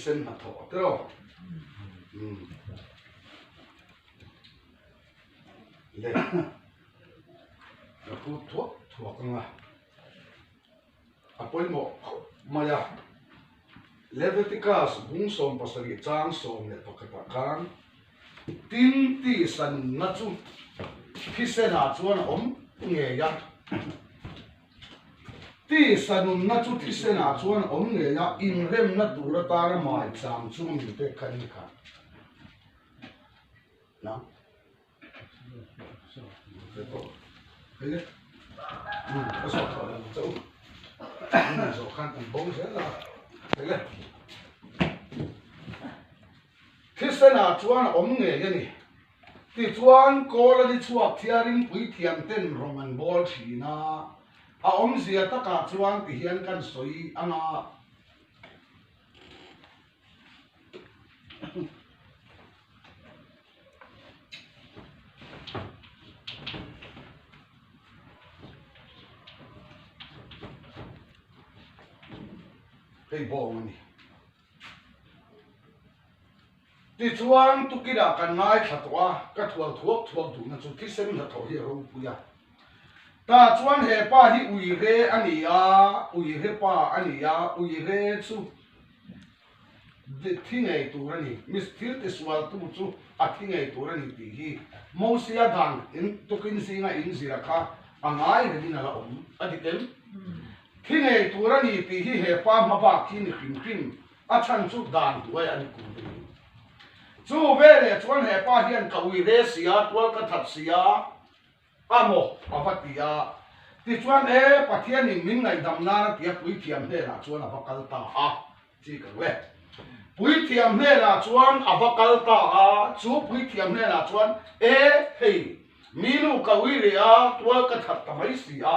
sen na tho tro le ku thuốc nga apoi mo maya Leviticus bung som pasari chang som le pakata kan tin ti san na chu phisena chuan om nge ya ti sanun na chu phisena chuan om nge ya in rem na tura ta na mai chang chu mi te khan kha na hele so so so khan tan bong se la hele phisena chuan om nge ya ni ti chuan kola di chuak thiarin pui thiam ten roman bol thina a om zia taka chuan ti hian kan soi anga hei bong ani ti chuan tukira kan ngai thatwa ka thual thuak du na chu ti sen la tho hi ro puya ta chuan he pa hi ui re ani a ui re pa ani a ui re chu de thingei tur ani mis thil te swal tu chu a thingei tur ani ti hi mosia dan in tukin singa in zira kha angai re din ala om adikem thingei tur ani ti hi he pa ma ba kin khim a chan chu dan duai ani ku chu vele chuan he pa hian ka ui re sia tual ka that sia amo apatia ti chuan e pathian in min ngai dam na tia pui thiam he la chuan avakal ta a chi ka we pui thiam he la chuan avakal ta a chu pui thiam he la chuan e hei minu ka ui re a tual ka that ta mai sia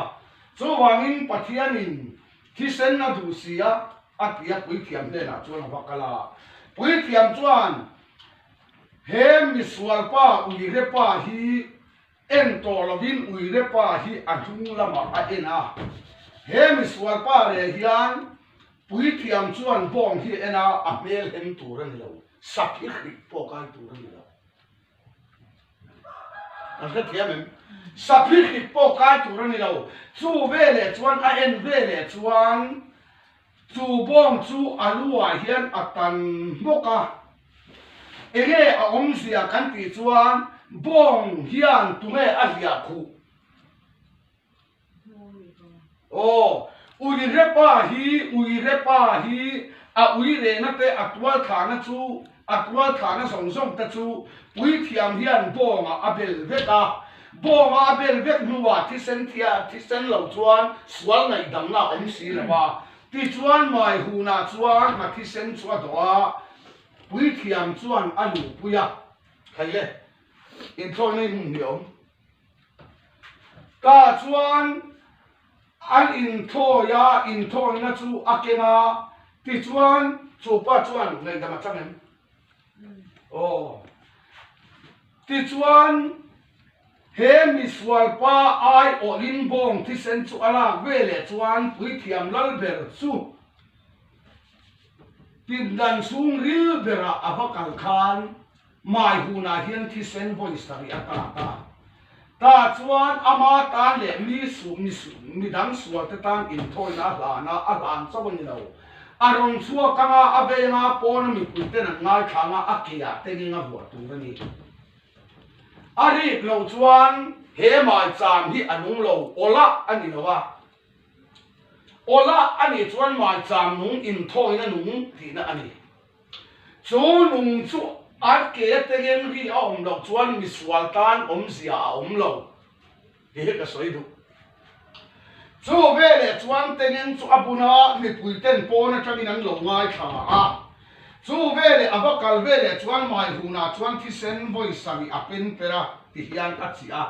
chu wangin pathian in thi sen na du sia a tia pui thiam he la chuan avakala pui thiam chuan he miswal pa ui re pa hi en to lovin ui re pa hi athung lama a ena he miswal pa re hian pui thiam chuan bong hi ena a mel hem turan lo sakhi khik po kai turan lo ase thiam sakhi khik po kai turan lo chu vele chuan a en vele chuan chu bong chu alua hian atan moka enge a om sia kan ti chuan bong hian tume a hia khu o ui repa hi a ui re na te atwal thana song song ta chu pui thiam hian bong a bel veka bong a bel vek nuwa thi sen lo chuan swal ngai dam na om si lawa ti chuan mai hu na chuan ma thi sen chua doa pui thiam chuan anu puya khaile in thoi nei hung niom ka chuan an in thoi na chu akena ti chuan chu pa chuan nei dama changem o ti chuan he miswal pa ai olin bong thi sen chu ala vele chuan pui thiam lal ber chu tin dan sung ril bera avakal khan mai huna hian thi sen voice tari ata ta chuan ama ta le mi dang suwa te tan in thoi na hlana a hlan chawani lo arong chuwa kanga abenga pon mi puiten ngai thanga akia teginga bua turani ari lo chuan he mai cham hi anung lo ola ani lowa ola ani chuan mai cham nung in thoi na nung ti na ani chu nung chu ar ke tegen ri a om lo chuan mi swal tan om zia om lo he ka soi du chu vele chuan tegen chu abuna mi puiten pona tangin an lo ngai tha a chu vele avakal vele chuan mai huna chuan thi sen voice sami apen pera ti hian a chi a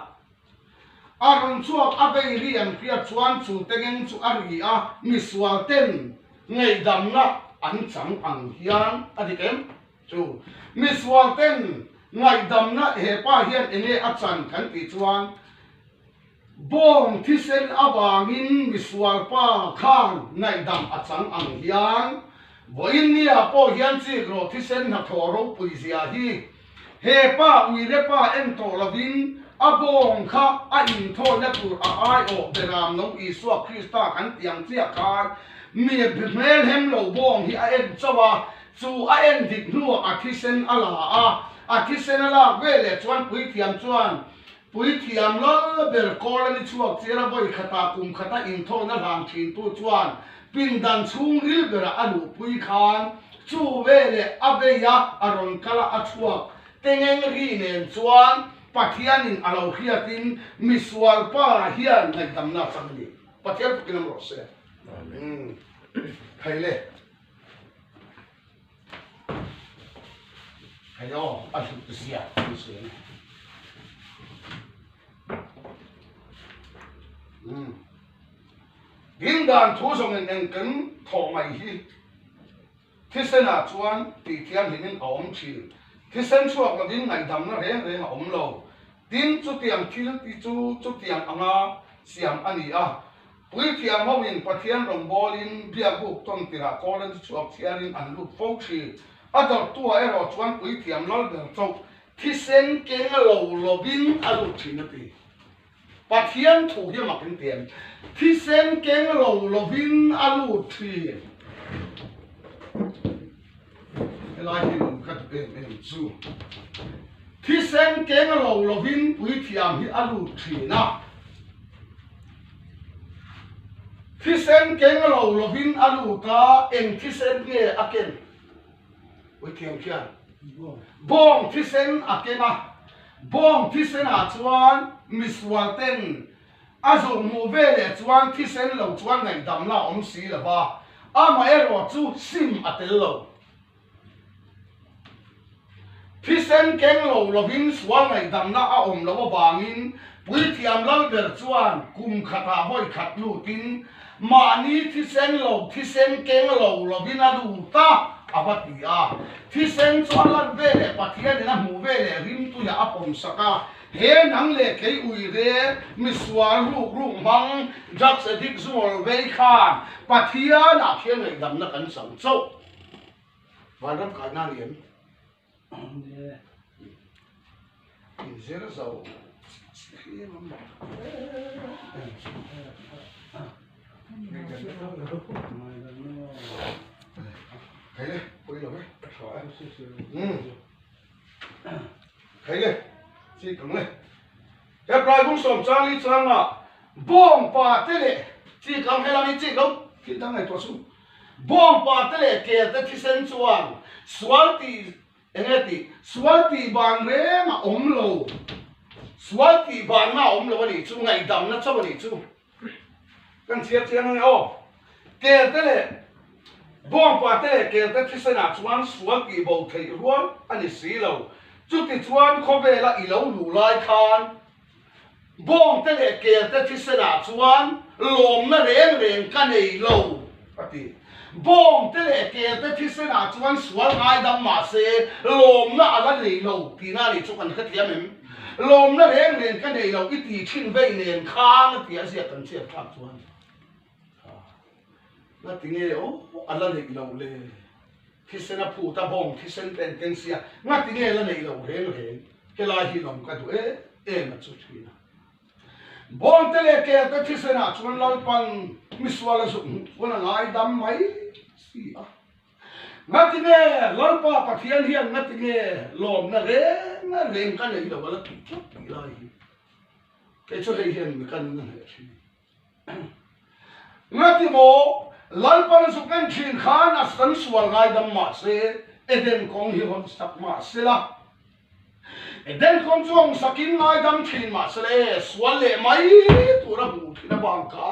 aron chuak abei rian kria chuan chu tegen chu ari a miswal ten ngei dam na an chang ang hian adikem chu miswal ten ngai dam na he pa hian enge a chan kan ti chuan bong thi sen awangin miswal pa khan ngai dam a chang ang hian voin ni a po hian chi ro thi sen na tho ro pui zia hi he pa ui le pa en to lovin a bong kha a in tho na tur a ai o de ram no i suak Krista kan tiang chia kha mi bhmel hem lo bong hi a en chawa chu a en dik nu a thi sen ala a thi sen ala ve le chuan pui thiam chuan pui thiam lo ber kol ni chuak chera boi khata kum khata in tho na ram thin tu chuan pin dan chung ril bera alu pui khan chu ve le abeya aron kala a chuak tengeng ri nen chuan pathian in alo hiatin miswal pa hian nai damna changni pathian pukinam ro se khaile khayo alu tsia tsia din dan thu song en kan tho mai hi thisena chuan ti thiam hinin awm thil thisen chuak la din ngai dam na reng reng awm lo tin chu tiang thil ti chu tiang anga siam ani a pui thiam hawin pathian rong bolin bia buk ton tira kolan chuak thiarin an lut fo thi ador tua ero chuan pui thiam lol ber chok thisen keng lo lovin alu thinati pathian thu hi makin tiam thisen keng lo lovin alu thi lai hi lom khat em chu thisen keng lo lovin pui thiam hi alu thi na thisen keng lo lovin alu ta en thisen nge aken pui thiam khian bong thisen akena bong thisen a chuan miswalten azo mu vele chuan thisen lo chuan ngai dam la om si la ba ama ero chu sim atel lo thisen keng lo lovin swal ngai dam na a om lo bangin pui thiam lo ber chuan kum khata hoi khat lu tin mani thisen keng lo lovin a lu ta abatia thisen chuan lan vele pathian na mu vele rim tu ya apom saka he nang le kei ui re miswal ru mang jak se dik zuol ve khan pathian a khian ngai dam na kan sang chau varam ka na lian zero zo thấy đi, quay rồi thấy đi, chỉ cứng lên. Đẹp rồi cũng sòng trang đi trang à, bom pa thế này, chỉ cứng hay là mình chỉ không, khi đang ngày tuột xuống, bom pa thế này kia tới khi sen chuan, swati bang re mà ôm lầu, swati bang mà ôm lầu đi chú ngày đầm nó cho đi chú, cái chia này ô, kia thế này. Bom pa te ke te thisena chuan swati bo thei ruan ani si lo chu ti chuan khobe la I lo lu lai khan bom te le ke te thisena chuan lom na reng ka nei lo ati bom te le ke te thisena chuan swal ngai dam ma se lom na ala nei lo ti na ni chu kan ka thiam em lom na reng ka nei lo I ti thin vei nen khang ti a sia kan sia thak chuan na tinge o ala nei lo le thisen a phu ta bong thisen ten sia na tinge la nei lo reng ke la hi lom ka tu e na chu thina bong te le ke ta thisen a chuan lal pan miswala su wala ngai dam mai si a na tinge lal pa pathian hian na tinge lom na reng ka nei lo wala tu chu la hi ke chu hei hian mi kan na he na ti mo lalpan sukan chin khan askan swal ngai dam ma se eden kong hi hon sak ma se la eden kong chuang sakin ngai dam chin ma se le swal le mai tura bu thina bang ka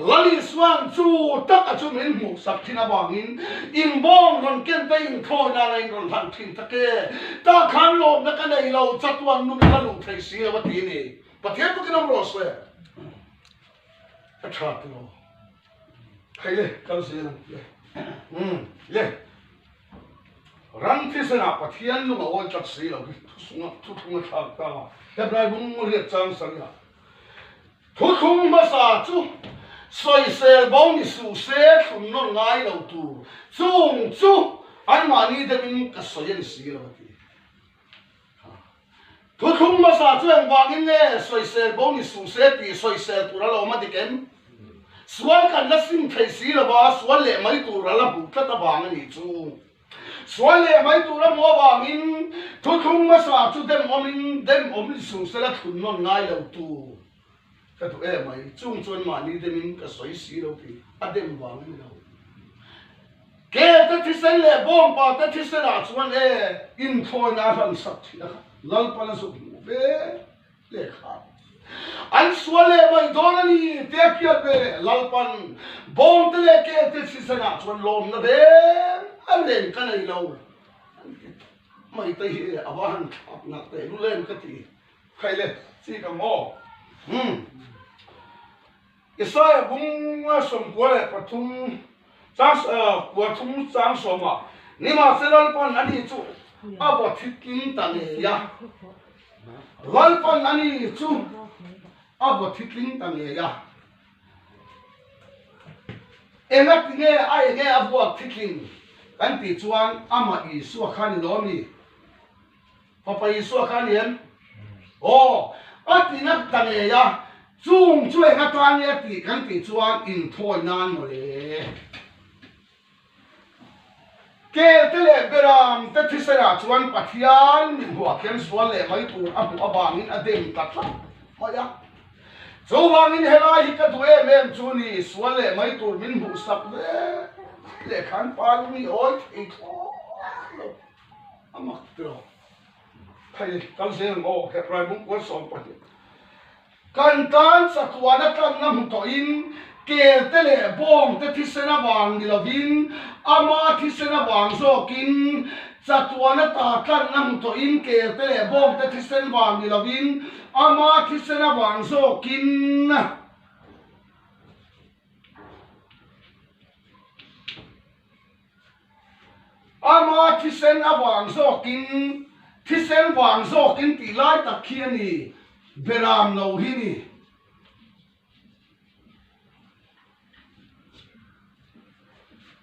lali swan chu tak a chu min mu sak thina bangin in bong ron ken te in tho na lai ron han thin take ta khan lo na ka nei lo chatwan nu na lu thai si wa ti ni pathian tu kinam ro se a tha lo hay le kalau sih le rang thisen apa thian lu ngawal chak si lo tu thung thak ta he brai bung mo le chang sang ya tu thung ma sa chu soi sel bông ni su se thun non ngai lo tu chung chu an mani de min ka soi an si lo ti thu thum ma sa chuang wang in ne soi sel bông ni su se ti soi sel tu ra lo ma ti ken sual kan la sim thei si lo ba sual le mai tu ra la bu ta ta wang ni chu sual le mai tu ra mo wang in thu thum ma sa chu dem om su se la thun non ngai lo tu ka tu mai chung chuan ma ni de min ka soi si lo ti a dem wang ni lo ke ta thi sen le bom pa ta thi sen a chuan in thoi na ran sak thi na lal pa la su be le kha an sual le mai don ni te pia be lal pan bom te le ke te thi sen a chuan lom na be an len ka nei lo mai te hi awan khap na te lu len ka ti khai le si ka mo Isaiah bung som kuale patum tas patum sang soma ni ma selal pan ani chu aba thikin tane ya lal pan ani chu aba thikin tane ya enga tinge ai nge abo thikin kan ti chuan ama I su khani lomi papa I su khani em atina tane ya chung chui ka tang ye ti kan ti chuan in thoi nan mo le ke te le beram te thi sera chuan pathian min huwa ken sual le mai tur abu abang in adem tatla ma ya zo wang in helai hi ka duwe mem chu ni sual le mai tur min hu sak le khan pa mi oi i tho amak tro khai kal se ngo ke rai bung ko som pa kan tan sakwana kan nam to in ke te le bom te thi sena wang ni lovin ama thi sena wang so kin sakwana ta kan nam to in ke te le bom te thi sen wang ni lovin ama thi sena wang so kin ama thi sen awang so kin thi sen wang so kin ti lai tak khiani beram no hi ni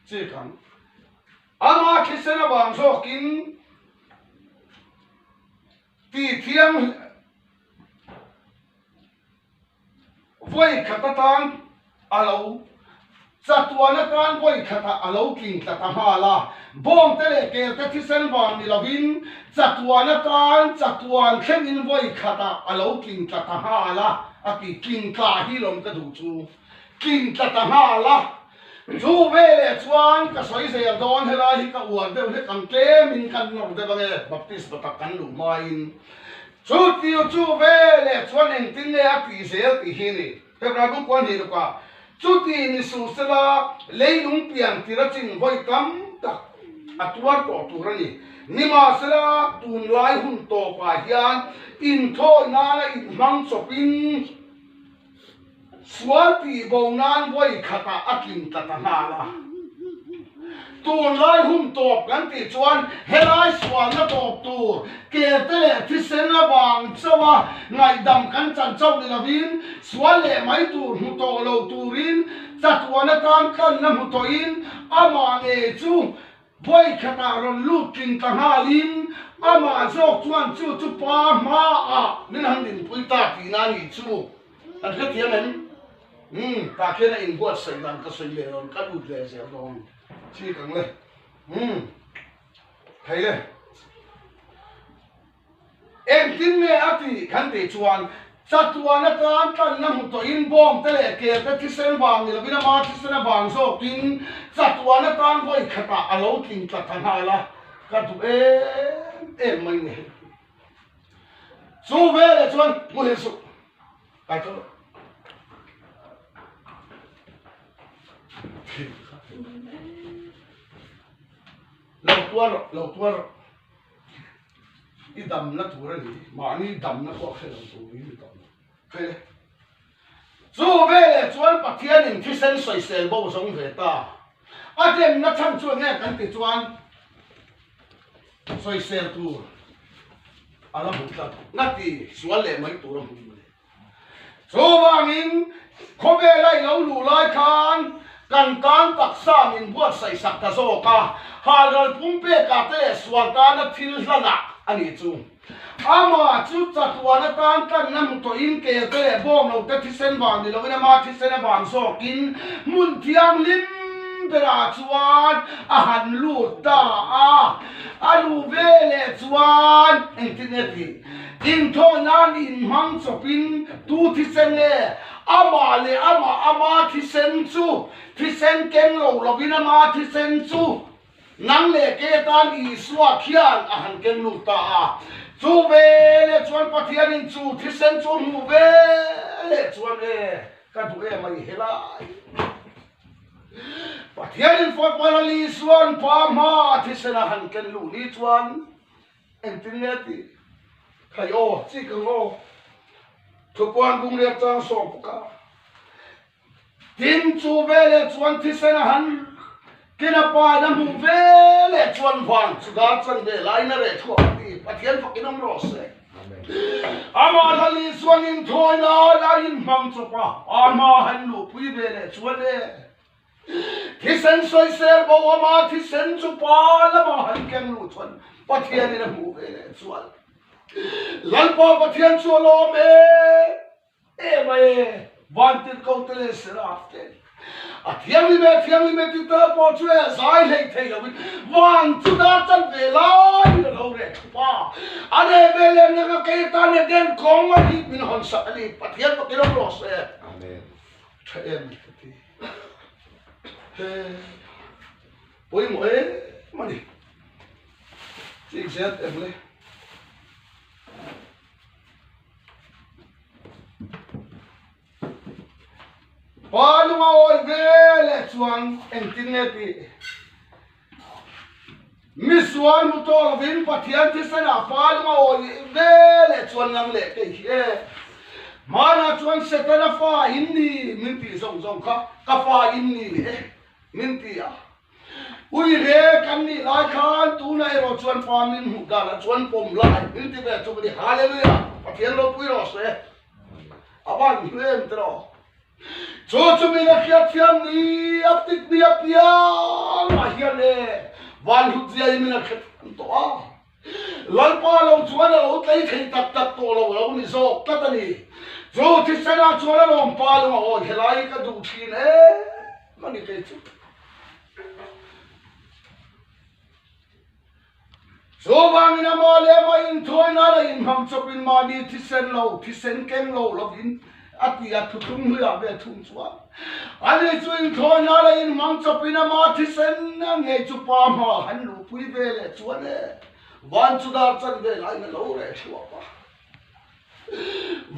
che kan ama khisena wang so kin ti thiam voi khatatan alo chatuana kan voi khata alo king tata hala bom tele ke te thisen wang ni lovin chatuan khen in voi khata alo king tata hala ati king ka hi lom ka du chu king tata hala chu vele chuan ka soi se don hela hi ka uan de he kan ke min kan no de bange baptist ta kan lu main chu vele chuan en tin le ati se ti hi ni pe bra ku kwan hi ka chu ti ni su sela leilung piang tirachin voi kam tak atuar to turani nima sela tun lai hun to pa hian in tho na la in mang chopin swati bonan voi khata akin tata hala tun lai hun to kan ti chuan helai swan na to tu ke tele thisen na wang chawa ngai dam kan chan chau ni lovin swale mai tur hu to lo turin chatwana kan kan na hu to in ama nge chu voi khata ron lut king tangalin ama jok chuan chu pa ma a min han din puita ti na ni chu an ka tiamen ta kena in buat sai dan ka sai le ron ka lut le se ron chi kang le hay le em tin me ati kan te chuan chatuana kan kan na mu to in bom te le ke te thi sen wang ni bina ma thi sen wang so tin chatuana kan voi khata alo king ta thana la ka tu em mai ne so ve le chuan mu le su ka to lau tuar i dam na tur ani ma ni dam na ko khel tu ni dam khel chu ve chuan pathian in thisen soi sel bo song ve ta adem na chang chu nge kan ti chuan soi sel tu ala bu ta na ti sual le mai tu ram số vàng in có về lại lâu lù lại khan cần can tắc sa min buat sai sak ta zo ka ha ral pumpe ka te swata na thil lana ani chu ama chu chatwa na tan kan nam to in ke te bom lo te thisen wang ni lo na ma thisen wang so kin mun thiang lim bera chuan a han lu ta a lu vele chuan internet in tho nan in mang chopin tu thisen le ama thisen chu thisen ken lo lovina ma thisen chu nang le ke tan I suwa khian a han ken lu ta chu vele chuan pathian in chu thisen chu mu vele chuan e ka du e mai helai pathian in fort malali suan pa ma thisen a han ken lu ni chuan internet kayo chi ko thupuan bung le chang so puka tin chu vele chuan thisen a han kena pa na mu vele chuan van chuda chan de lai na re thu ti pathian fakinam ro se ama lali suan in thoi na la in mang chu pa ama han lu pui vele chuan le thisen soi ser bo ama thisen chu pa la ma han ken lu chuan pathian in mu vele chuan lalpa pathian chu lo me e mai wanted ko tele serafte thiang li me ti ta po chu sai lei thei lo wan chu da chan ve lai lo re pa ane vele na ka ke ta ne den kong a hi min hon sa ali pathian ko kilo ro se amen them ti he poi mo e mani ti zet emle palunga oi vele chuan internet miswan mutol vin pathian thisana palunga oi vele chuan nang le ke hi mana chuan setana fa inni minti zong zong ka fa inni minti a ui re kan ni lai khan tu na ro chuan fa min hu da la chuan pom lai minti ve chu di hallelujah pathian lo pui ro se awan hlem tro cho cho mi na khia thiam ni aptik mi apia ma hian le van hu zia mi na khat to a lal pa lo chuan lo tlai thei tak tak to lo ni zo ta ta ni zo thi sana chuan lo pa lo ho helai ka du thin mani ke chu so bang na mo le ma in thoi na la in ham chopin ma ni thisen kem lo lovin ati a thutum hu ya ve thum chwa ale chuin thoi na la in mang chopin ma thisen na nge chu pa ma han lu pui ve le chuan le wan chu dar chan ve lai na lo re chwa pa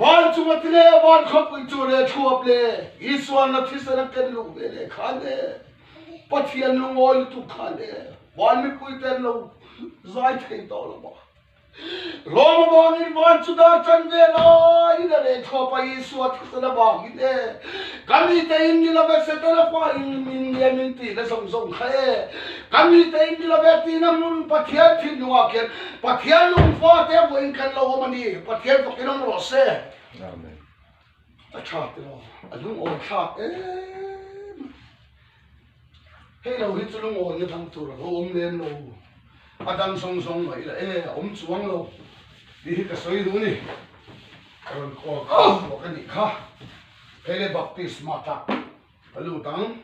wan chu matne wan khop chu re chuap le iswan na thisen ken lu ve le khane pathian lu ngoi tu khane wan mi pui ten lo zai thei to lo ba Roma bang in wan chu da chan ve la ina le tho pa Yesu at sa ba ine kami te in ni la ve se ta la pa in min ye min ti na song song khae kami te in ni la ve ti na mun pathian thin nuwa ke pathian lung fa te bo in kan lo ma ni pathian ko kinong ro se amen a tha te lo a lung o tha he lo hi chu lung o ni thang tu ro om len lo Adam song song mai la chuang lo di ka soi du ni karon ko ka ni kha pele baptisma ta alu tang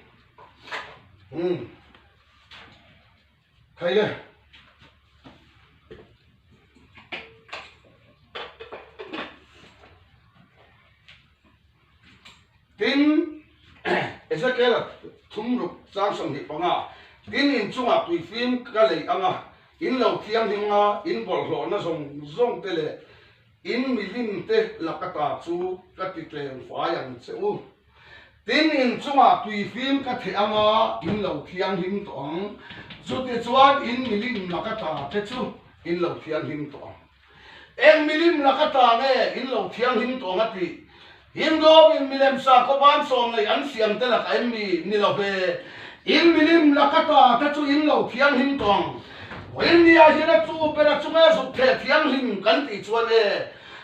khai le tin Ezekiel thum ruk chang song ni panga tin in chunga tui film ka le anga in lo thiam hinga in bol hlo na zong te le in milim te lakata chu ka ti tleng fa yang cheu tin in chunga tui film ka the anga in lo thiam him tong chu te chuan in milim lakata te chu in lo thiam him tong em milim lakata ne in lo thiam him tong ati him do in milim sa ko ban som nei an siam te la kai mi ni lo be in milim lakata te chu in lo thiam him tong India hina chu pera chunga su the thiam him kan ti chuan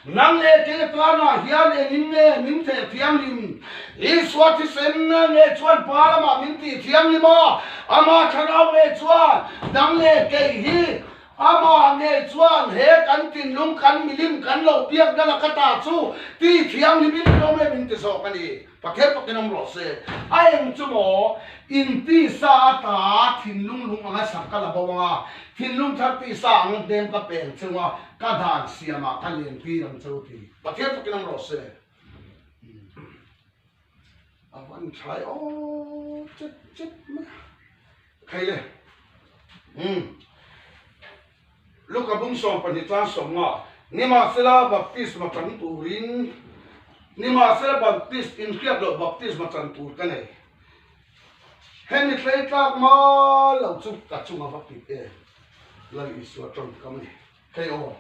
nang le ke plana hian enin nge min the thiang lim iswati senna nge chuan palama min ti thiang lima ama tharau nge chuan nang le ke hi ama nge chuan he kan tin lung kan milim kan lo piak dala kata chu ti thiang limin lo me min ti so kani pakhe pakinam ro se aeng chu mo in ti sa ta thin lung lung anga sakala bawanga thin lung thar ti sa ang dem ka pen chunga ka dan siama ka len pi ram chu ti pakhe pakinam ro se awan try o chit chit khai le luka bung som pani tlan som nga nima sela baptisma chan turin nima sela baptist in khiap lo baptisma chan tur kanai hemi tlei tlak ma lo chu ka chunga bapti e la iswa tron kamani kai o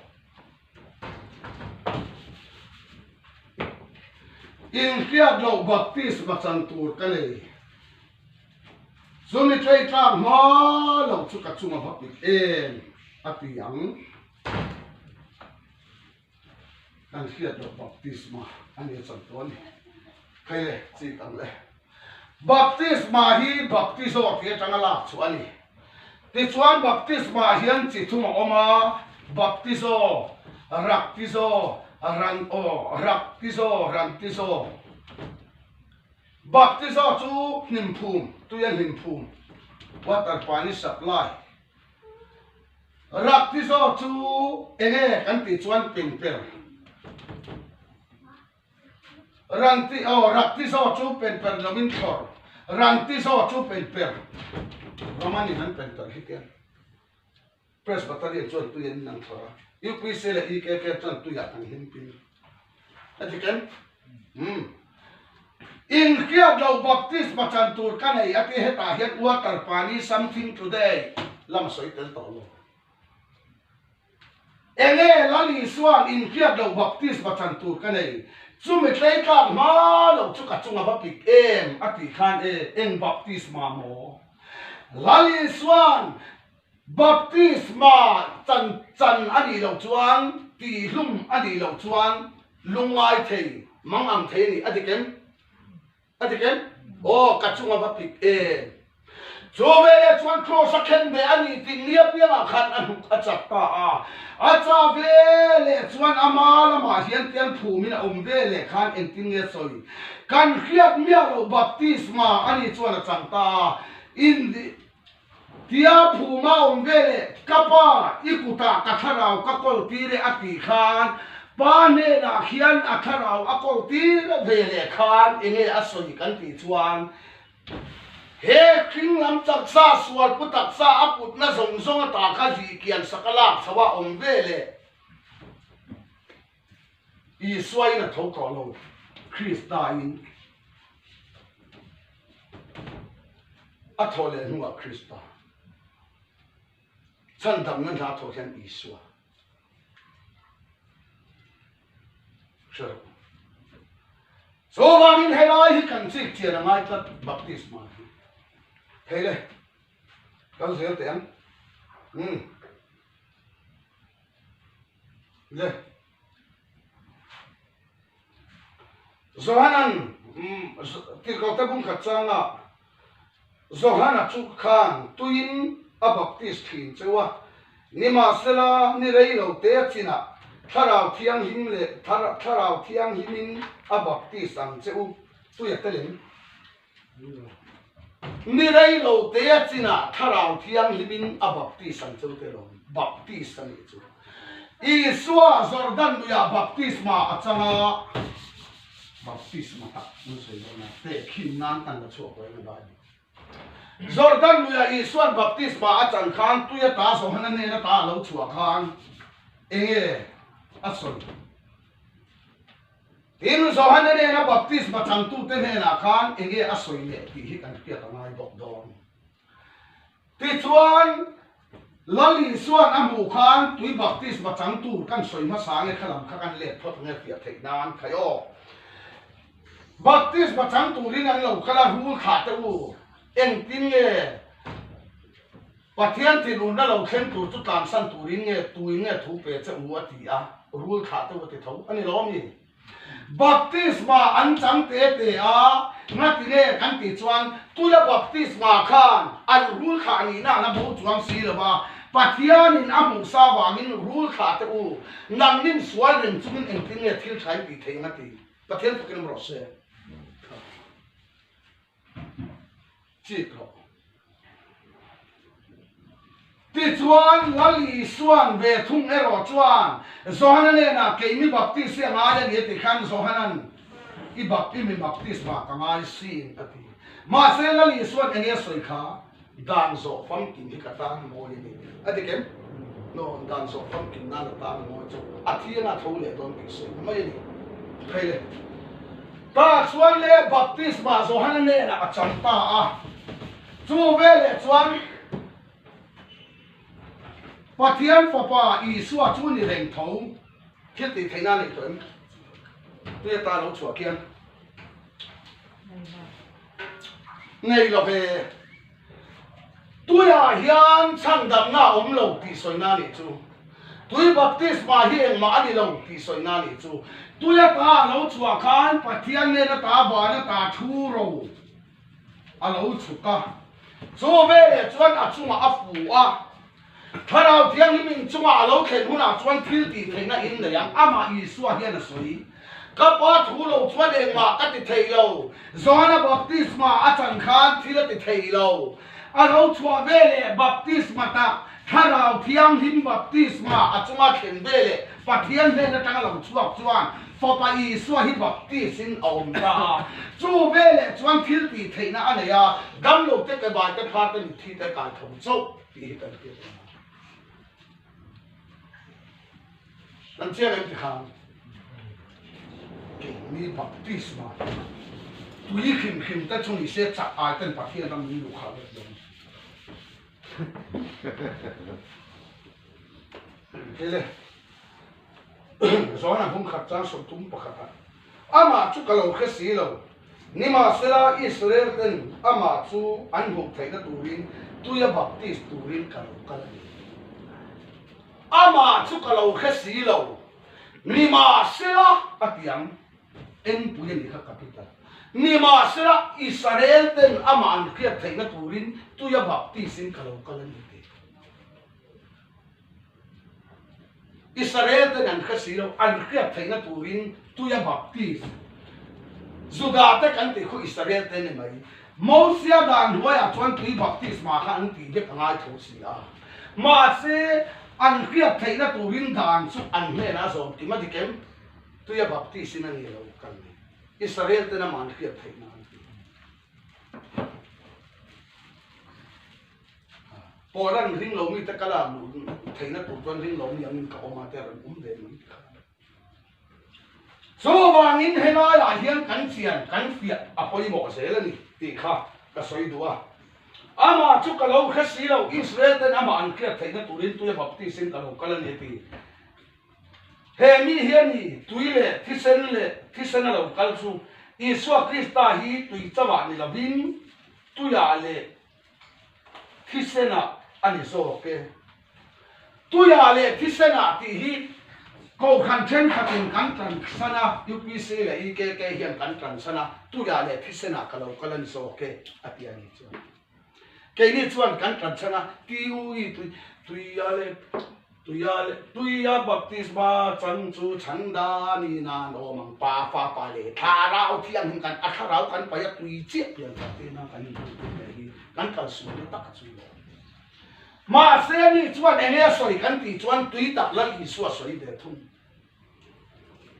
in khiap lo baptisma chan tur kanai zumi tlei tlak ma lo chu ka chunga bapti e ati yang kan khiat lo baptisma ani chanton khai chi kan le baptisma hi baptizo ke tangala chuani ti chuan baptisma hian chi thuma oma baptizo raktizo ran o raktizo rantizo baptizo chu nimphum tuyan nimphum water pani supply raktizo chu enge kan ti chuan penper ranti o raktizo chu penper lomin thor rantizo chu penper romani han penper hitian presbyterian chuan tu yen nang thora upc le ikk chuan tu ya tang hin pin atiken in kia lo baptist machan tur kanai ati heta hian water pani something today lam soitel to lo enge lali suan in khiap lo baptist machan tur kanai chumi tlei tlak ma lo chu ka chunga bapik em ati khan e eng baptisma mo lali suan baptisma chan ani lo chuan ti hlum ani lo chuan lungai thei mangang thei ni atiken o ka chunga bapik em Jove chuan cross khen be ani tin lia pia khan anu achapta a acha vele chuan amala ma hian tian phumin vele khan entin nge soi kan khiat mia lo baptisma ani chuan changta in tia phuma vele kapa ikuta katharau kakol tire ati khan pane na hian atharau akol tire vele khan enge asoi kan ti chuan he kring lam chak sa sual putak sa aput na zong zong ta kha ji kian sakala chawa om vele i swai na tho to lo Krista in a thole nuwa Krista chan dam na tha tho hian iswa sure so wa min helai hi kan chik chia na ngai tat baptisma thấy đây con sẽ tiếng đây Johanan thì có thể bung khát sang à Johanna chuk khan tuin a baptist thin chewa ni ma sela ni rei lo te china tharau thiang him le tharau thiang himin a baptist ang cheu tu ya telin ni rei lo te china tharau thiang himin a baptist ang cheu te lo baptist ani chu i suwa Jordan ya baptisma achanga baptisma ta nu sei na te khin nan tan la chu ko na ba Jordan ya i suwa baptisma achang khan tu ya ta so hanan ne na ta lo chu khan enge asol in so hanan ne na baptisma chang tu te ne na khan enge asoi le ti hi kan pia ta ngai bok don ti chuan lali suan amu khan tui baptisma chang tu kan soi ma sang e khalam kha kan le thot nge pia thei nan khayo baptisma chang tu rin an lo khala hu kha te u eng tin nge pathian ti lu na lo khen tu chu tan san tu rin nge tu nge thu pe che u ati a rule khá tôi thì thấu anh lom gì baptisma anh chẳng tế à ngắt thì nghe cắn thì choang tôi là baptisma khan anh rule khá ni na bố choang xí là ba pathian in amu sa wangin rule khá te u nang nin sual rin chung in tin nghe thil thai bị thấy ngắt thì pathian phụ kinh rõ xe chỉ có ti chuan lali suan ve thung ero chuan zohanan ne na ke mi baptist se nga ya ni ti khan zohanan I baptist ma ka ngai sin ati ma se lali suan enge soi kha dan zo fam kin hi ka tan mo ni ati kem no dan zo fam kin na la tan mo chu ati na thole don pi se ma ni phele ta chuan le baptist ma zohanan ne na ka cham ta a chu ve le chuan Pathian Papa Isua chu ni reng thau thiết thì thấy na này thôi bây giờ ta nấu chùa kiên ngày là về tôi hiền sang đầm na ôm lâu thì soi na này chú tôi baptist mà hiền mà đi lâu thì soi na này chú tôi ta nấu chùa khan Pathian này ta bà nó ta thu rồi nấu chùa cả số về chuan chung mà phụถ้าเราเที่ยงนี้มิงจังหวะเราเข็นหัวหน้าชวนทิลตีเทน่าอินเลยยังอามาอีสัวเฮียนสวยก็พอถูเราชวนเองมาก็ติดเทเราจอนะบัพติสมาอาจารย์ขานที่เราติดเทเราเราชวนเวลบัพติสมาตาถ้าเราเที่ยงหิมบัพติสมาอาจจะมาเข็นเวลปัจเทียนเวลจังเราชวนฟอปอีสัวหิบัพติสินเอาหน้าจู่เวลชวนทิลตีเทน่าอันนี้ดำลูกเตะบาดเตะพากันที่เตะการทำโซ่ปีกันเกี่ยวนั่นเชื่อเลยที่ข้างมีบัพติสมาตุยขิมแต่ช่วงนี้เสียจักอายเป็นประเทศนั้นมีลูกค้าเลยเฮ้ยสอนผมขัดจ้างสมทุมประคับอามาชุกเราแค่สีเรานี่มาเสลาอิสราเอลเต็นอามาชูอันหุบไทยกับตูรินตุยบัพติสตูรินกันอามาชุกเราแค่สีเรานี่มาเสลาอัตยังเอ็นปุยนี่ข้ากับพิจารนี่มาเสลาอิสราเอลเต็นอามาอันเคียบไทยกับตูรินตุยบัพติสินกับเรากันนี่อิสราเอลเต็นอันแค่สีเราอันเคียบไทยกับตูรินตุยบัพติสสุดาแต่กันติคุอิสราเอลเต็นนี่ไหมมอสยาดานหัวอยากชวนตุยบัพติสมาขันตีเด็กง่ายทุกสิ่งมาเสอันเรียบไทยนะตัววินดานสุอันเมนะสมที่มาดิเกมตัวยาบัพติสินันนี่เรากันอิสราเอลเตนะมันเรียบไทยนั้นพอรันริงเรามีตะกร้าหนุนไทยนะตัวจวนริงเรายังมีเขามาแต่รันเดินมันสวางินให้น้อยหลายเฮียนกันเสียนกันเฟียอภัยหมอเสแล้วนี่ตีข้าก็สวยดูอามาชุกเราแค่สีเราอิสราเอลเต็นอามาอันเคียบไทยนะตุรินตุยบัพติสินกันเรากันนี่ปีเฮมีเฮียนี่ตุยเล่ที่เซนเรากันสูอิสวาคริสต์ฮีตุยจังหวะนี่เราบินตุยอาเล่ที่เซนอันนี้โซเกตุยอาเล่ที่เซนที่ฮีก็ขันเช่นขันกันกันสนะยุคพิเศษเลยอีเกเฮียนกันกันสนะตุยอาเล่ที่เซนกันเรากันนี่โซเกอธิอันนี้จ้ะแค่นี้ชวนกันกันชนะที่ตุยาบัพติสมาจันจูฉันดานีนาโนมังปาฟาปาเลทาราเอาที่อันหิมกันอัครากันไปตุยเจี๊ยบเปลี่ยนจากที่นั่งกันอยู่ตรงนี้กันกันสวยตักสวยมาเสียนี่ชวนเองสวยกันที่ชวนตุยตักแล้วอีสวยสวยเดือดทุ่ง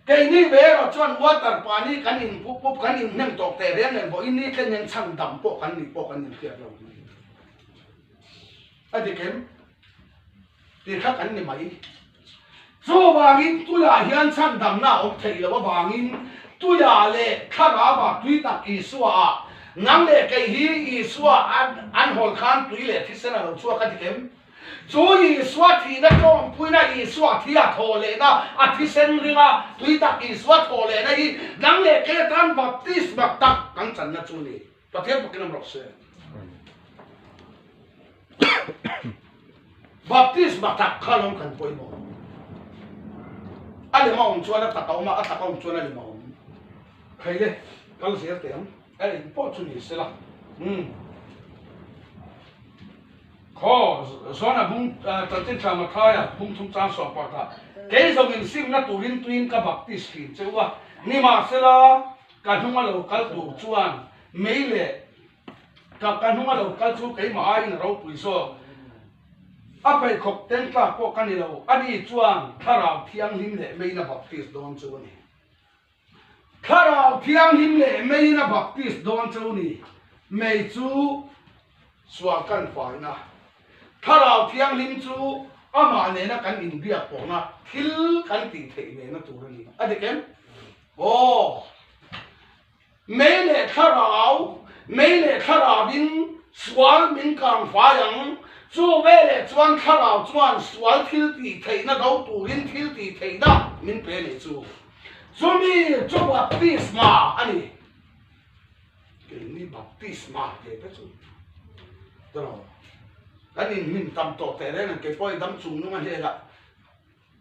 แค่นี้เวลาชวนวัดตรปานี่กันอินปุ๊บกันอินนั่งตกแต่เรียนเนี่ยบอกอินนี่กันยังช่างดำปกกันนี่ปกกันนี่เทียบเราไอ้เด็กเอ็มที่ข้ากันนี่ไหมสู้บางอินตุยาเฮียนช่างดำหน้าอกเทยแล้วว่าบางอินตุยาเล่ข้าราบตุยตักอีสวะนั่งเล่ไก่ฮีอีสวะอันหอลขันตุยเล่ที่เสนาเราชั่วกันเด็กเอ็มจู่อีสวะที่นั่งก็ปุยน่ะอีสวะที่อาโทเลนะอาทิเซนริงะตุยตักอีสวะโทเลนะฮีนั่งเล่แค่ท่านบัพติสบักตักกันจันนะจู่นี่ประเทศพวกนั้นรักเสียบัพติสมาตักข้าลงกันป่วยบ่ anh mà ông chuan ta tao mà ta ông chuan anh mà ông thấy đấy cái gì tiếng anh bỏ chút gì là khó số nào cũng tự tin tham khai à cũng thông trang soạn bạc ta cái dòng mình sim na turin tuin ka baptist kin chewa ni ma sela ka hunga local tu chuan meile ka hunga local chu cái mà ai rau pui so apai khop ten ta ko kan ni lo ani chuan tharau thiang him le meina baptist don chu ni tharau thiang him le meina baptist don chu ni mei chu swa kan fai na tharau thiang him chu ama ne na kan in bia ko na thil kan ti thei me na tu ri ade kem o meile tharau bin swal min kang fa yang chu vele chuan tharau chuan swal thil ti thei na do tu rin thil ti thei da min pe le chu mi chu baptisma ani ke ni baptisma ke pe chu tro anh mình tâm tổ thế đấy là cái coi đâm trúng nó mà thế là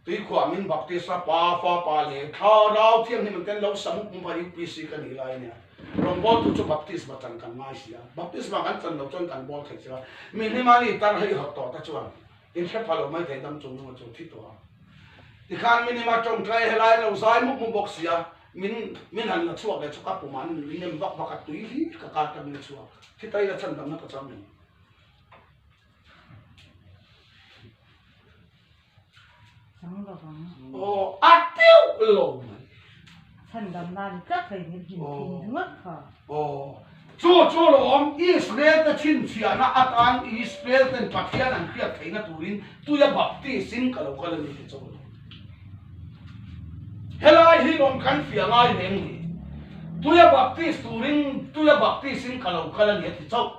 tuy quả mình baptisa pa lệ thao rau thiêng thì mình cái lâu sống cũng phải bị sĩ cái này lại nè rồi bao tu cho baptisma chẳng cần mai xí baptisma cái chân đầu chân cần bao thế chứ mình đi mà đi ta hay học tổ ta chuan in khép phải lâu mấy thế đâm trúng nó mà trúng thích tổ thì khăn mình đi mà trồng cây hay lại lâu dài múc bọc xí mình hẳn là chuộc để cho các bộ mán mình nem vắt vắt túi hí cả cái mình chuộc thì tay là chân đâm nó có mình ồ, tiêu lồng. Thành đầm nan các thầy những hình ngất hả? Ồ, cho lồng Israel ta chín chia na atan Israel ten pathian an kia thấy na turin tuya baptisin kalau kalau ni cho. Helai hi lom kan fia ngai reng ni. Tuya baptisin kalau kalau ni cho.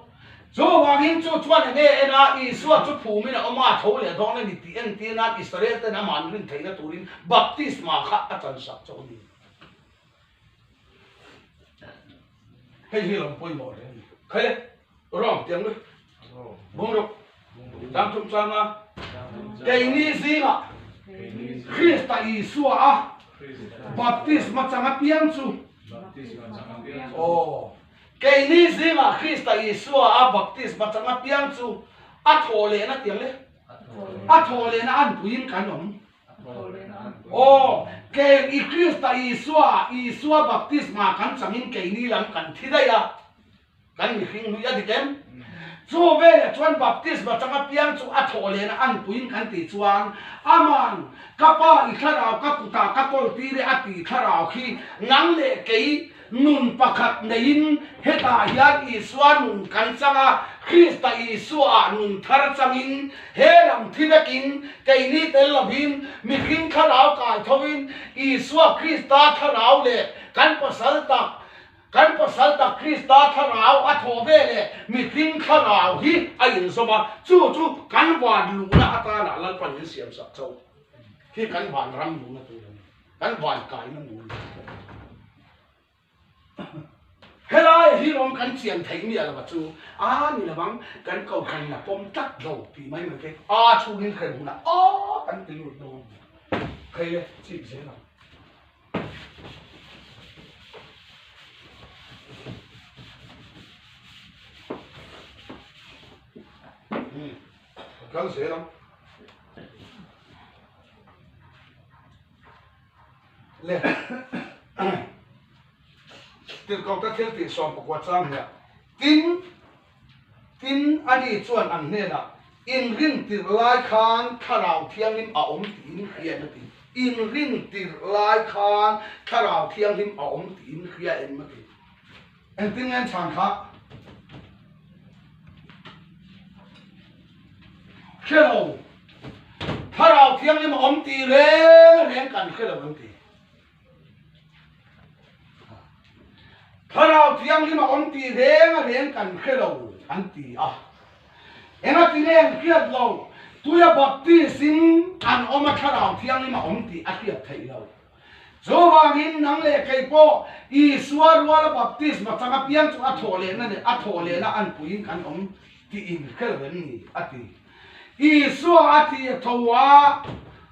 Cho hoàng hin cho chuan ne na Isua cho phù mi na oma tho le dong na ni ti na Israel te na man rin thei na turin baptisma kha atan sak cho ni hei hi lom poi mo le khai rom tiang le bung ro dam thum chang a cái ni zinga Christa Isua a baptisma changa piang chu oh cái ní gì mà Christa Isua a baptisma chẳng ngáp piang chu a thổ lệ na tiếng lệ a thổ lệ na ăn buin cái nón oh cái Christa Isua baptisma kan chẳng in cái ní làm kan thi đây à kan mi khinh nuya đi kem chu về là chuan baptisma chẳng ngáp piang chu a thổ lệ na ăn buin kan ti chuan aman kapa ikharau kaputa kapol ti re ati kharau khi ngang lệ cái nun pakhat nein heta hian Isua nun kan changa Christa Isua nun thar changin helam thibekin keini tel lovin mi khin kharau kai thowin Isua Christa tharau le kan pasal tak Christa tharau a thove le mi khin kharau hi a in soma chu kan wan lu na ata na lan pan siam sak chau hi kan wan ram lu na tu kan wan kai na mu helai hi rom kan chiang thei mi ala chu a ni la bang kan kau kan na pom tak lo pi mai ma ke a chu nin khan na a kan ti lu no khai le chi se na kan se na le tiền công tác thiên tiền sòng của quạt sang này tin anh ấy chuẩn anh này là in rin tiền lai khan kharau thiang him a om tin khia na tin in rin tiền lai khan kharau thiang him a om tin khia en ma tin en tin ngan chang kha hello kharau thiang him a om ti re kan khela om ti Tharau thiang lima om ti reng kan khelo an ti a ena ti len khiat lo tuya baptisin an oma tharau thiang lima om ti a khiat thei lo zo wangin nang le kai po Isua ruala baptisma changa piang chu a thole na an puin kan om ti in khel ven ni ati Isua ati thowa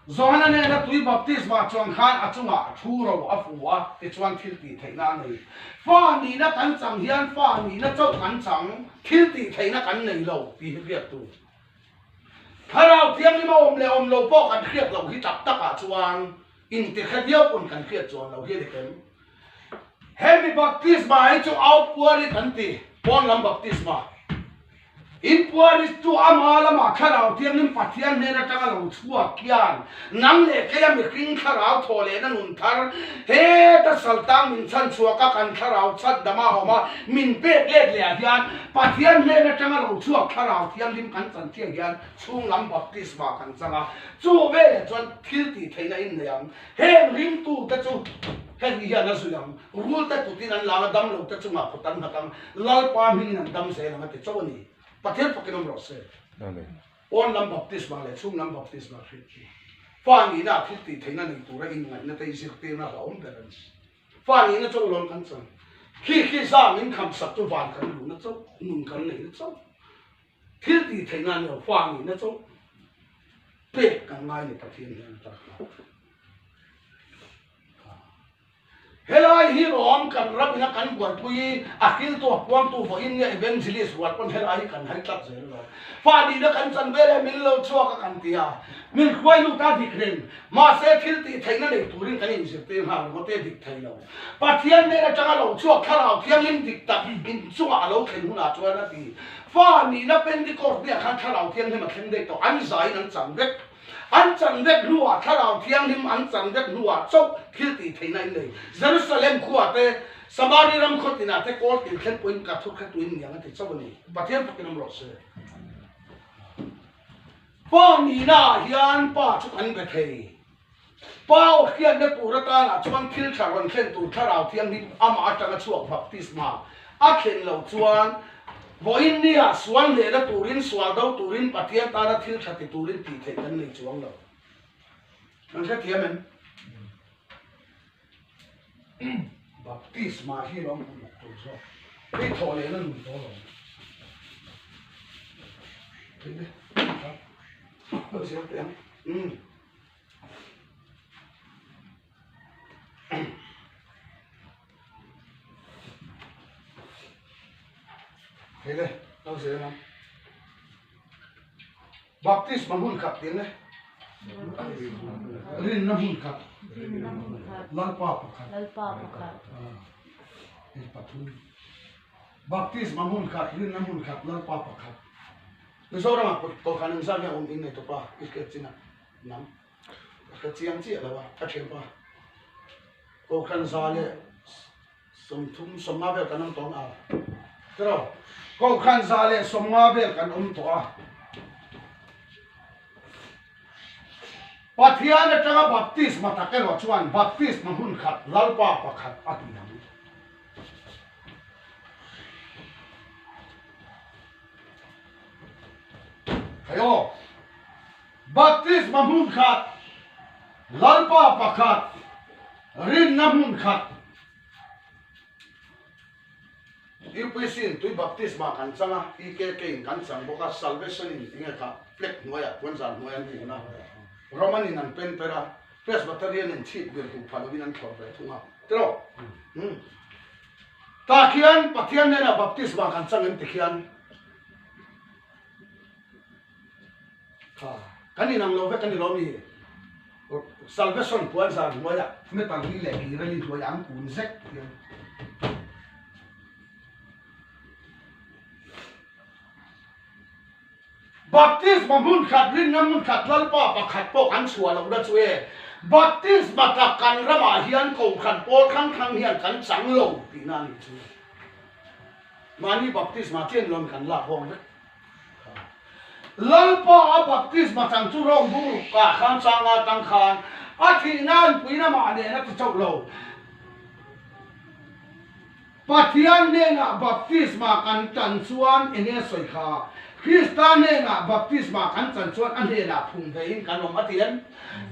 zona ne na tui baptisma chuang khan achunga thu ro afua te chuan thil ti theina nei fa ni na kan chang hian fa ni na chau kan chang thil ti theina kan nei lo ti hiat tu harau thiam ni ma om lo po kan khiat lo hi tak taka chuan in te khadiau pun kan khiat chuan lo hi de kem hemi baptisma ai chu out puari kan ti pon lam baptisma in puari tu amala ma kharau thiam nim pathian ne na tanga lo chua kian nang le kaya mi king kharau thole na nun thar he ta saltang min chan chua ka kan kharau chat dama homa min pe le le hian pathian ne na tanga lo chua kharau thiam nim kan chan thia hian chung lam baptisma kan changa chu ve le chon thil ti theina in leang he ring tu ta chu he hian na sulam rul ta tu tin an la dam lo ta chu ma phutan hakam lal pa min an dam se na te chawani pathian pakinom rose on lam baptisma le chung lam baptisma khiti fa ni na khiti theina ni tura in ngai na tei sik te na la om beran fa ni na chong lon kan chang khi sa min kham sak tu van kan lu na chong nun kan nei na chong thil ti theina ni fa ni na chong pe kan ngai ni pathian ni ta helai hi rom kan rabina kan buat pui akil to kwam tu bo in ne evangelist wat kon helai kan hai tlak zel lo fa di na kan chan bere min lo chua ka kan tia min khwai lu ta dik ren ma se thil ti thaina nei turin kan in se te ha mo te dik thai lo pathian ne na changa lo chua kharau thiam in dik tak in chunga lo khen hu na chua na ti fa ni na pen di kor dia khan kharau thiam he ma khen de to an zai nan chang vek an chang vek nuwa kharau thiang nim an chang vek nuwa chok thil ti theina in nei Jerusalem khuwa te Samari ram khotina te kol tin khen point ka thuk khat tuin yang te chawani pathian pakinam ro se pa ni na hian pa chu an be thei pau hian ne purata na chuan thil tharon khen tu kharau thiang nim ama atanga chuak baptisma a khen lo chuan voin ni a suan le da turin swal do turin pathian ta na thil thati turin ti thei kan nei chuang lo an kha thiamen baptisma hi rom tu so pe thole na nu to lo pe ha se te Hele, tao sẽ làm baptism hun khap tiền này, rin na hun khap, lal pa khap, el patun, baptism hun khap, rin na hun khap, lal pa khap. Bây giờ mà tôi khả năng sao cái in này tôi pa, cái gì nào, nắm, cái chiang chi là ba, cái chuyện pa, tôi khả năng sao cái, sum thum sum ma về cái năng tông à, rồi. Câu khăn ra lệ sống ngã về cần tỏa pathian là trang baptist mà ta cái lo chuan baptist mà hun khát lal pa khát ati nam ayo baptist mà hun khát lal pa khát rin nam hun khát Ipuisin tui baptisma kan changa ike kan chang boka salvation in inga ka plek noya kwanzan noya ni na roman in an pen pera presbyterian in chip ger tu phalowin an thor re thunga tro ta khian pathian ne na baptisma kan chang em tikhian ha kan inang lo ve kan lo mi salvation kwanzan noya me tang ni le ki reli tu yang kun zek baptisma mun khat rin na mun khat lal pa khat po kan chua lo da chue baptisma ta kan rama hian ko khan pol khang hian kan chang lo ti na ni chu mani baptisma chen lon kan la hong lal pa baptisma chang chu rong bu ka khan changa tang khan a thi nan pui na ma ne na ti chok lo pathian ne na baptisma kan chan chuan enge soi kha Kristan ne na baptisma kan chan chuan an he na phung vein kan om atian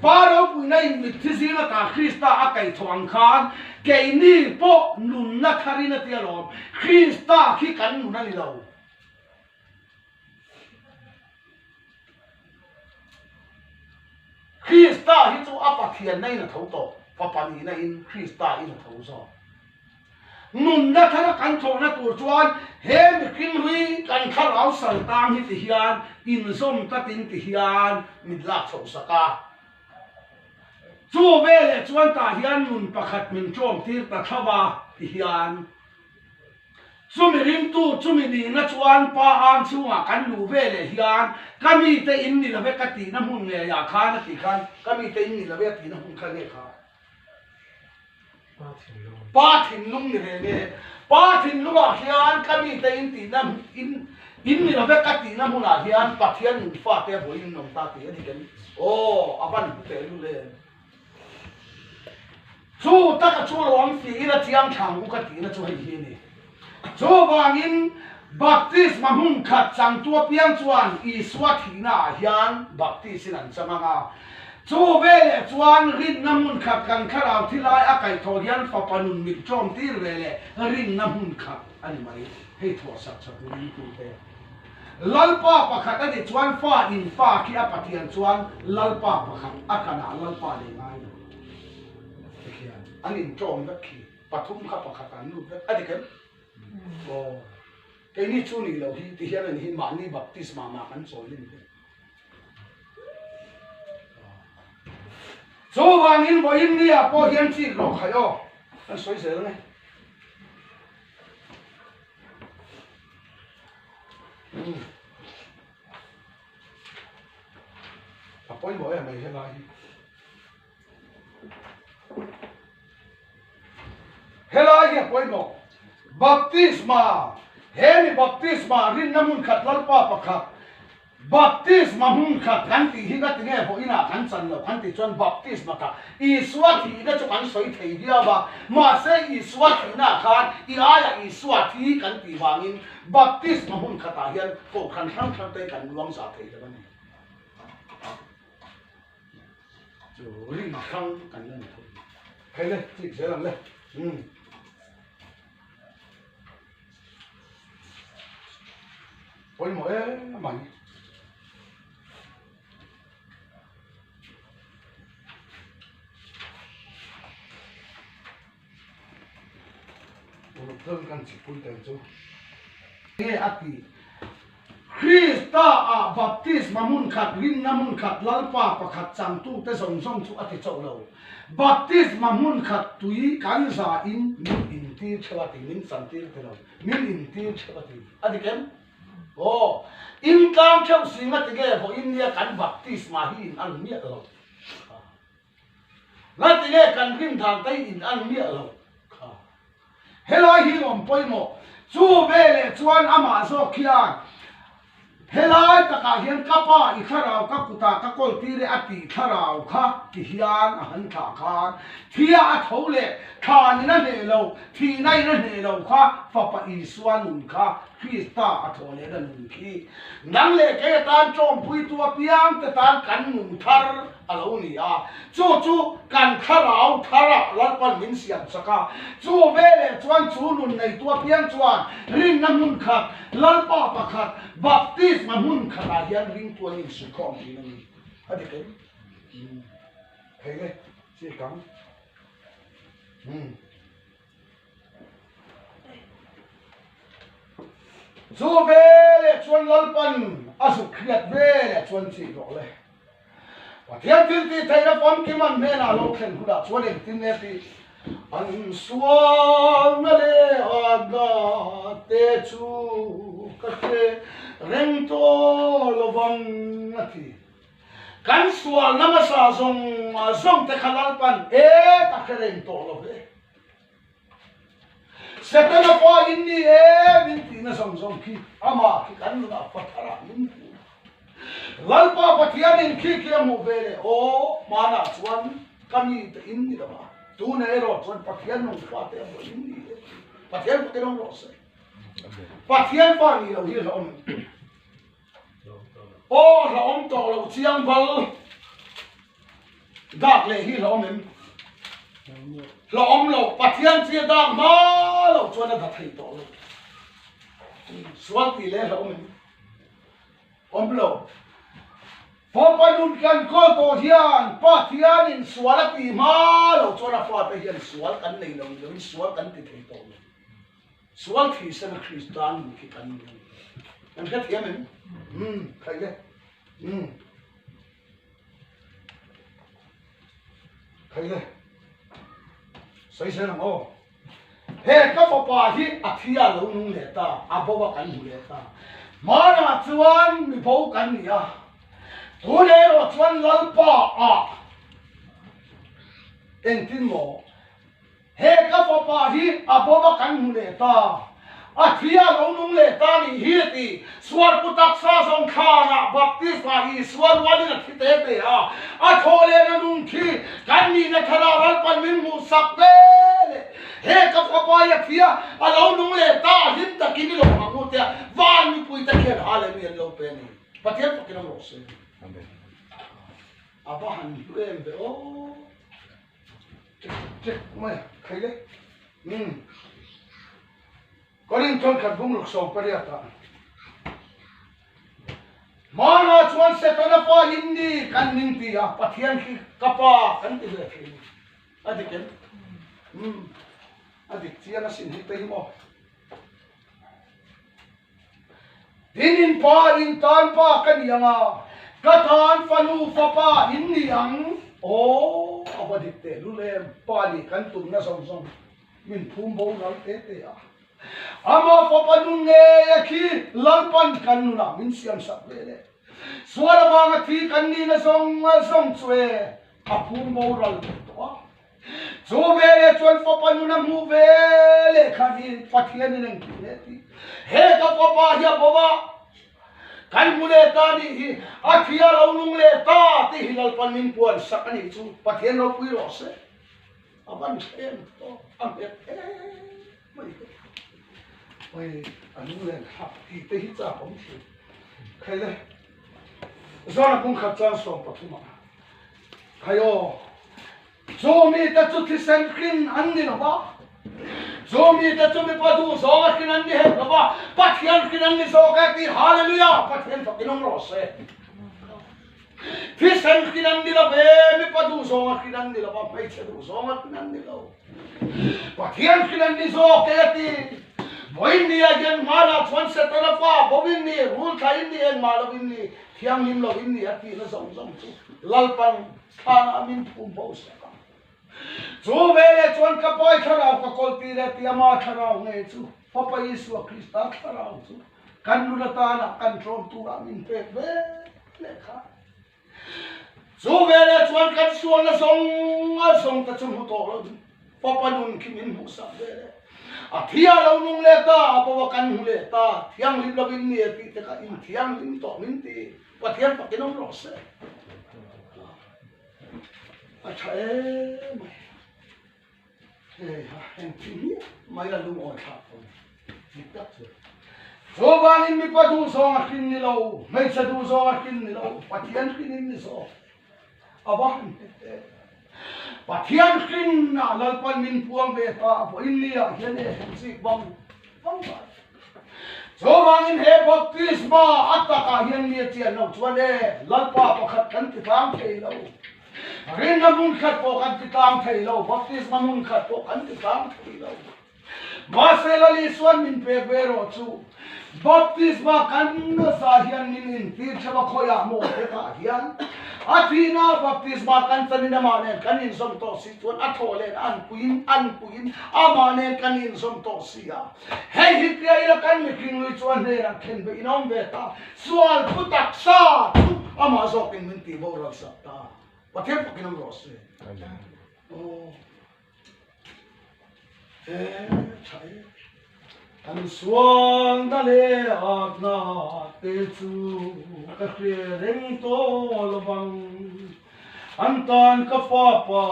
paro pui na in mithisi na ta Krista a kai thong khan ke ni po nun na thari na tia lo Krista khi kan nun na ni lo Krista hi chu apathian nei na tho to papani na in Krista in tho so nun na thara kan tho na tur chuan he mi king ri kan khar au sal tang hi ti hian in som ta tin ti hian midlak chho saka chu vele chuan ta hian nun pakhat min chom tir ta thawa ti hian chumi rim tu chumi ni na chuan pa ang chunga kan lu vele hian kami te in ni la ve ka ti na mun nge ya kha na ti khan kami te in ni la ve ti na mun kha nge kha pa thin lung ni re nge pa thin lunga hian kami te in ti na in ni la ve ka ti na mun a hian pathian in fa te bo in nom ta ti ani ken o apan te lu le chu ta ka chu lo am fi ina chiang thang ku ka ti na chu hai hi ni chu wangin baptist mahun khat chang tua piang chuan i swathi na hian baptist in an chamanga chu vele chuan rin namun khat kan kharau thilai a kai tho hian fa panun mit chom tir vele rin namun khat ani mai hei tho sak sak ni tu te lalpa pakhat ani chuan fa in fa ki a pathian chuan lalpa pakhat akana lalpa le ngai hian anin chom da ki pathum kha pakhat an lu da adi ken oh cái ní chú này lâu hi thì hiện là hi mà ní baptism mà kan soi lên số vàng in voi in đi à po hiện chỉ lộc hay ô anh soi sớm này à po in voi à mày hay là hi po in voi baptisma hemi baptisma rin namun khat lalpa pakhat baptisma hun khat kan ti hi ga tinge ho ina kan chan lo kan ti chon baptisma ka i swati da chu kan soi thei dia ba ma se i swati na khan i aya i swati kan ti wangin baptisma hun khata hian ko khan thang thang te kan luang sa thei da ni chu rin khang kan nan thei le ti se lang le ôi mỗi mày thơm căn chỉ phun tiền chú nghe ati Krista a baptist mamun khat rin namun khat lalpa pakhat chang tu te song song chu ati chau lo baptist mamun khat tui kan za in min in ti chawati min san ti te lo min in ti chawati adi ken oh in tang chau singa te ge ho in ya kan baptist ma hi in an mi lo la te ge kan rin thang tai in an mi lo helai hi om poimo chu vele chuan ama zo khian helai taka hian kapa i kharau ka kuta ka kol tire ati kharau kha ki hian a han tha khan thia a thole khan na ne lo thi nai na ne lo kha fa pa i suan un kha Krista a thole na nun khi nang le ke tan chom pui tua piang te tan kan nun thar alo ni a chu kan kharau thara lalpan min siam saka chu vele chuan chu nun nei tua piang chuan rin na mun khat lalpa pakhat baptist ma mun khata hian ring tua ni su khom ni ni adi ke hei le chi kang chu vele chuan lalpan asu khiat vele chuan chi ro le pathian til ti thaina pom ki man me na lo khen khuda chuan in tin ne ti an suam le aga te chu ka te reng to lovang ati kan sual namasa zong te khalalpan ta khereng to lo ve setana pa inni min ti na song ki ama ki kan na pathara min lalpa pathian in khi kia mu vele o mana chuan kami te in ni da ma tu ne ro chuan pathian nong pa te bo in ni pathian te nong ro se pathian pa ni lo hi lo om o lo om to lo chiang bal dak le hi lo om lo om lo pathian chia dak ma lo chuan da thei to lo suan ti le lo om lo Papanun kan ko to hian pa hian in suala ti ma lo chona fa te hian sual kan nei lo lo sual kan ti thei to sual thi san Christian ki kan kan ka thiam khai le khai le sai sai o he ka pa hi a thia lo nu le ta a bo ba kan hu le ta ma na chuan mi bo kan ni a tu le ro chuan lal pa a en tin mo he ka pa hi a bo ba kan hu le ta a thia lo nu le ta ni hi ti swar putak sa song kha na baptist ma hi swar wali na thi te te a thole na nun thi kan ni na thara wal pan min mu sak le he ka pa ya thia a lo nu le ta him ta ki ni lo ma mu te van mi pui ta kher hale mi lo pe ni pathian pa ki no se amen abahan em be o check mai khai le Korin ton khat bung luk so paria ta mana chuan se tona pa hindi kan ning ti a pathian ki kapa kan ti le thi adiken adik tiana sin hi te mo dinin pa in tan pa kan yanga katan fanu fa pa inni ang o abadik te lulem pa ni kan tum na song song min phum bo nal te te a ama papanun nge ki lalpan kanuna min siam sak le swara banga thi kanni na song chwe apum moral to zo vele chon papanuna mu vele khani pathian nen le ti he ka papa ya baba kan mule ta ni hi athia lo nung le ta ti hilalpan min puan sakani chu pathian ro pui ro se aban em to am mai ôi anh lên học thì tới hết giờ không chịu khai lên do là cũng khát cha sống bắt thuma khai ô zo mi ta chút thì sen kinh anh đi nào ba zo mi ta chút mi bắt du zo cái kinh anh đi hết nào ba bắt hiền kinh anh đi zo cái thì hallelujah bắt hiền phải kinh ông rõ se thì sen kinh anh đi là về mi bắt du zo kinh anh đi là ba phải chơi du zo kinh anh đi đâu bắt hiền kinh anh đi zo cái thì Boin ni ajan mala chuan se tana pa bobin ni rul thain ni en malawin ni thiam nim lovin ni ati na song song chu lalpan khana min phum bo sa ka chu vele chuan ka poi thara ka kolti re tiama thara nge chu papa yesu krista thara chu kan nu ta na kan trom tu ra min pe ve le kha chu vele chuan kan suang na song ta chu hu to papa nun ki min hu sa vele a thia lo nung le ta apawa kan hu le ta thiang lim lovin ni ti te ka in thiang lim to min ti pathian pa kinong ro se a chae mai he ha en ti mai la lung o tha ko ti ta so bang in mi pa du so a kin ni lo mai sa du so a kin ni lo pathian kin ni so awan pathian kin na lalpan min puang ve ta po inlia hian e si bang ba so bangin he baptisma ataka hian ni chian no chuan e lalpa pakhat kan ti tang thei lo rin na mun khat po kan ti tang thei lo baptisma mun khat po kan ti tang thei lo ma se la li suan min pe vero chu baptisma kan na sa hian min in ti chama khoya mo te ka hian athina baptisma kan tani na mane kanin som to si tuan athole an puin amane kanin som to sia hei hi kria ila kan mi king lui chuan ne ran khen be inom be ta sual putak sa ama zo king min ti bo ra sa ta pathe pakinam ro se o chai an suang da le akna te chu ka kre reng to lo bang an tan ka pa pa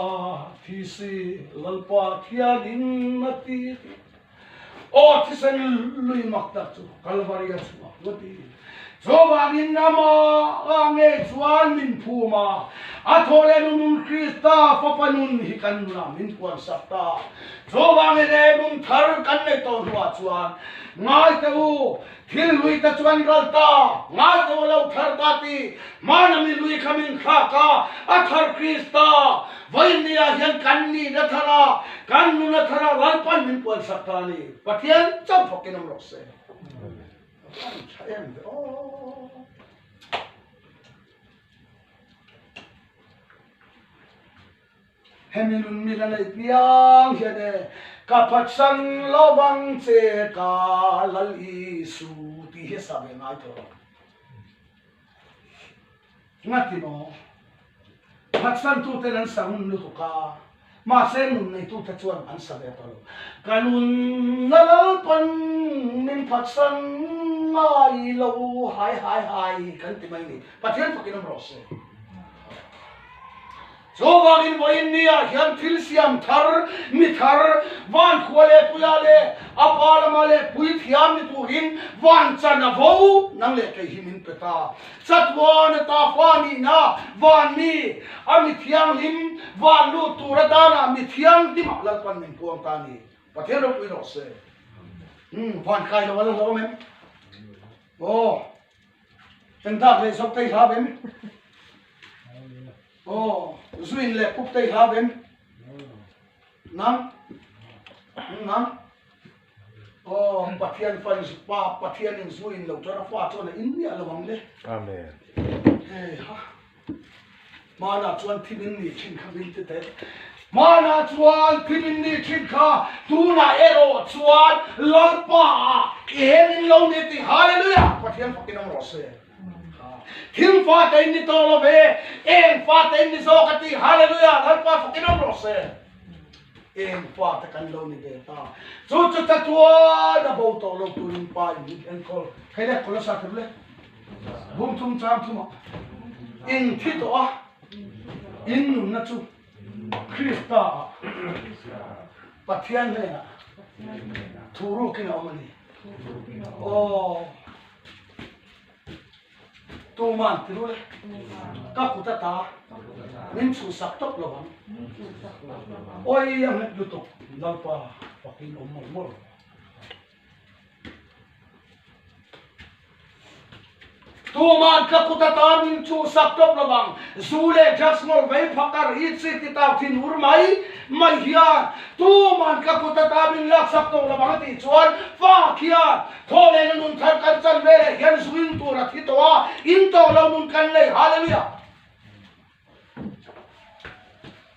thi si lalpa thia din na ti o thi san lui mak ta chu kalvari a chu wati so bangin nama nge chuan min phuma a thole nun krista fa panun hi kan na min kuan sapta so bangin e bum thar kan nei to lo nuwa chuan ngai te u thil lui ta chuan gal ta ngai te lo thar ta ti manami lui khamin kha ka athar krista voinia hian kan ni na thara kan nu na thara lalpan min pol sakta ni pathian cham phokinam ro se Hemilun milana ipiyang hene kapatsan lobang che ka lal isu ti he sabe ngai to ngati mo patsan tu tenan sang nu ka ma se nun nei tu ta chuan an sabe to kanun nalal pan min patsan ngai lo hai kan ti mai ni pathian phakinam ro se Zowagin voinia hian thil siam thar mi thar van khwale puyale apalamale pui thiam ni tuhin van chana vo nang le ke himin peta chatwan ta fani na van mi ami thiam him van lu turadana mi thiam tim lal pan min puang tani pathero pui ro se van kai lo lo mem oh tenta le sok tai ha bem oh Zuin le pup tay haben nam oh pathian fan pa pathian in zuin lo tora fa to na india lo wang le amen ha mana chuan thimin ni thin khabin te mana chuan thimin ni thin kha tuna ero chuan lorpa enin lo ne ti hallelujah pathian fakin ro se Him fata in the tolo ve, en fata in the zokati, hallelujah, lalpa fakinom rose. En fata kan lo ni beta. So tatua da boto lo tunin pa en kol. Kaya kola sa teble. Bum tum cham tuma. In tito in nun na chu. Krista. Pathian le. Turu kina omani. Oh. Tuman tirule kaputa ta min chu sak tok lo bang oi yang net lutok lalpa pakin omol tuman kaputa ta min chu sak tok lo bang zule jasmol vai phakar itsi ti ta thin urmai mai hian tuman kaputa ta min lak sak tok lo bang ti chuan fa khian thole nun thar kan chan vele hian zuin tu ra thi to into lo nun kan le hallelujah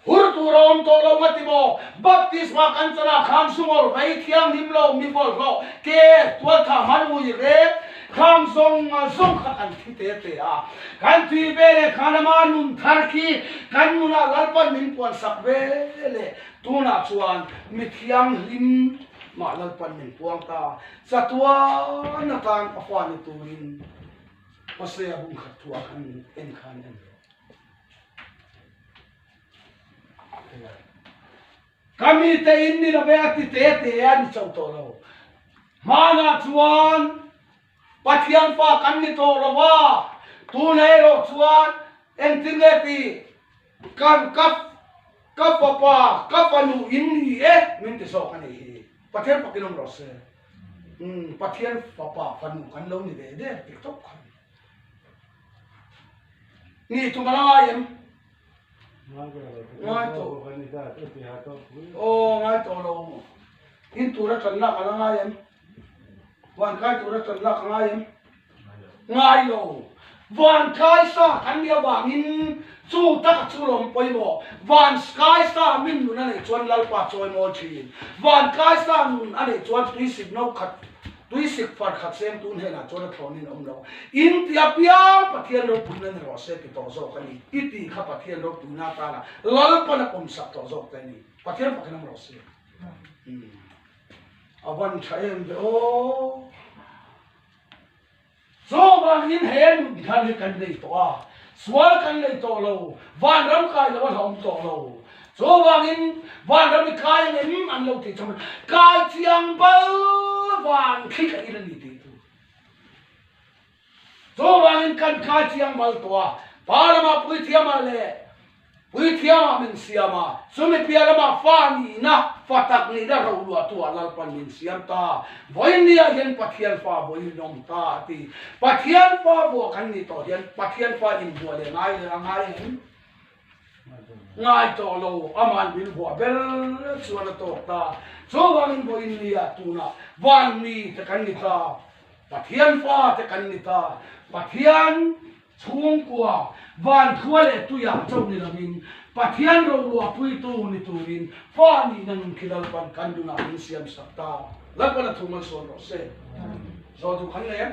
hur tu rom to lo matimo baptisma kan chana kham sumol vai thiam him lo mi bol lo ke tua tha manu re kham song kha kan thi te a kan thi vele khanama nun thar ki kan nuna lalpan min pon sak vele tuna chuan mi thiam lim ma lalpan min puang ta chatua na kan afwan tuin pasle abung khatua kan en khan en kami te inni na beati te ani chau to lo mana chuan pathian pa kan ni to lo wa tu nei ro chuan en tingeti kan kap papa kapanu inni min te so kan hi pathian pa kinom ro se pathian papa panu kan lo ni de tiktok kan ni tu malanga yem ngai to oh ngai to lo in tu ra chan la kala ngai yem wan kai tu ra chan la ngai yem ngai lo wan kai sa kan dia bangin chu tak chu lom poi mo wan kai sa min nu na nei chuan lal pa choi mo thin wan kai sa nun ane chuan tui sik no khat tui sik far khat sem tun he na chuan thronin om lo in tia pia pathian lo punan ro se ti to zo kani iti kha pathian lo puna ta la lal pa na pom sak to zo kani pathian pa kanam ro se awan thaem de o zo bang in hen kan kan dei to a swal kan le to lo van ram kai lo hom to lo zo bang in van ram kai ne an lo ti chom kai chiang bal van khi ka in ni ti tu zo bang in kan kai chiang bal to a parama pui thiam le ปุยเทียมินเสียมาสมัยพิอาลมาฟ้านี่นะฟ้าตักนี่ได้เราลัวตัวลัลปันมินเสียมตาบ่อยนี่เห็นปัทเทียนฟ้าบ่อยนมตาตีปัทเทียนฟ้าบัวกันนี่ต่อเห็นปัทเทียนฟ้าอินบัวเลยง่ายเห็นง่ายต่อโลอามันบินบัวเบลส่วนตัวตาโซวันบ่อยนี่ตูนะวันนี้จะกันนี่ตาปัทเทียนฟ้าจะกันนี่ตาปัทเทียนช่วงกว่าวันทั่วเลยตุยาเจ้านี่ละมินปัทเทียนเราลัวปุยตูนี่ตูรินฟ้านี่นั่งคิดเอาปันกันดูนะมินเสียมสักตาแล้วก็ละทุ่มมันส่วนเราเซ่เราดูขันเลย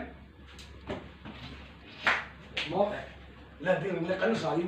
มอแต่และดึงและกันสาย